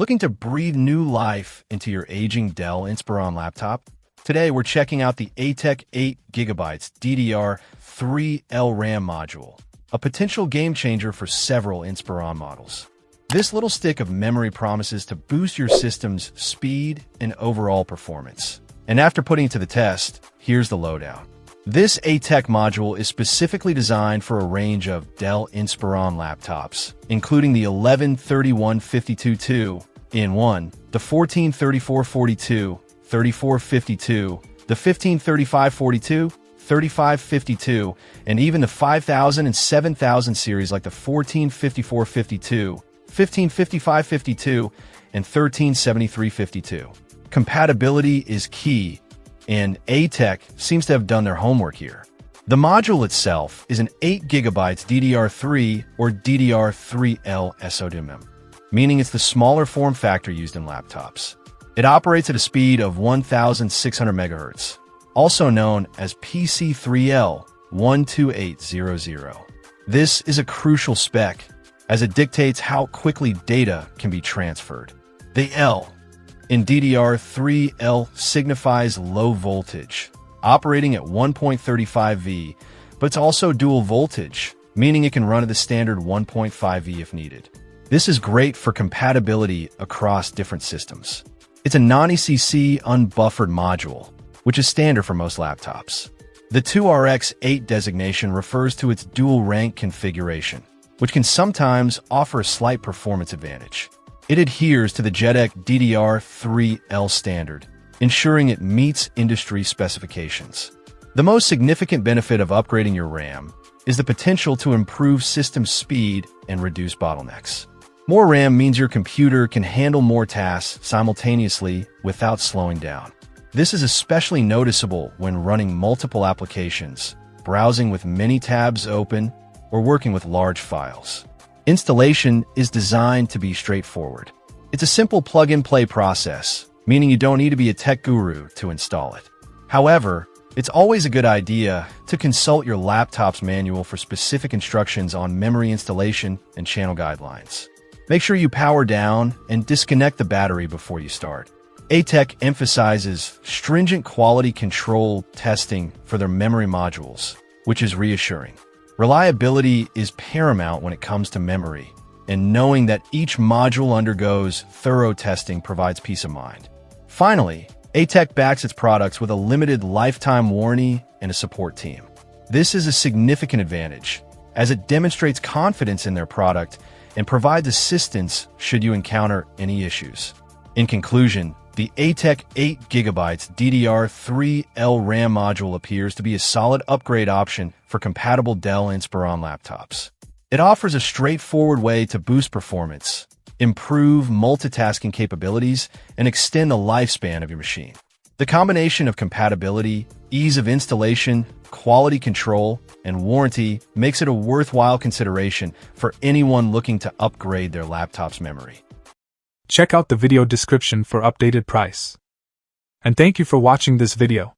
Looking to breathe new life into your aging Dell Inspiron laptop? Today, we're checking out the ATEC 8GB DDR3L RAM module, a potential game changer for several Inspiron models. This little stick of memory promises to boost your system's speed and overall performance. And after putting it to the test, here's the lowdown. This ATEC module is specifically designed for a range of Dell Inspiron laptops, including the 113152 2-in-1, the 143442, 3452, the 153542, 3552, and even the 5000 and 7000 series like the 145452, 155552, and 137352. Compatibility is key, and ATEC seems to have done their homework here. The module itself is an 8GB DDR3 or DDR3L SODIMM, meaning it's the smaller form factor used in laptops. It operates at a speed of 1,600 MHz, also known as PC3L 12800. This is a crucial spec, as it dictates how quickly data can be transferred. The L in DDR3L signifies low voltage, operating at 1.35 V, but it's also dual voltage, meaning it can run at the standard 1.5 V if needed. This is great for compatibility across different systems. It's a non-ECC unbuffered module, which is standard for most laptops. The 2RX8 designation refers to its dual rank configuration, which can sometimes offer a slight performance advantage. It adheres to the JEDEC DDR3L standard, ensuring it meets industry specifications. The most significant benefit of upgrading your RAM is the potential to improve system speed and reduce bottlenecks. More RAM means your computer can handle more tasks simultaneously without slowing down. This is especially noticeable when running multiple applications, browsing with many tabs open, or working with large files. Installation is designed to be straightforward. It's a simple plug-and-play process, meaning you don't need to be a tech guru to install it. However, it's always a good idea to consult your laptop's manual for specific instructions on memory installation and channel guidelines. Make sure you power down and disconnect the battery before you start. ATEC emphasizes stringent quality control testing for their memory modules, which is reassuring. Reliability is paramount when it comes to memory, and knowing that each module undergoes thorough testing provides peace of mind. Finally, ATEC backs its products with a limited lifetime warranty and a support team. This is a significant advantage, as it demonstrates confidence in their product and provides assistance should you encounter any issues. In conclusion, the ATEC 8GB DDR3L RAM module appears to be a solid upgrade option for compatible Dell Inspiron laptops. It offers a straightforward way to boost performance, improve multitasking capabilities, and extend the lifespan of your machine. The combination of compatibility, ease of installation, quality control, and warranty makes it a worthwhile consideration for anyone looking to upgrade their laptop's memory. Check out the video description for updated price. And thank you for watching this video.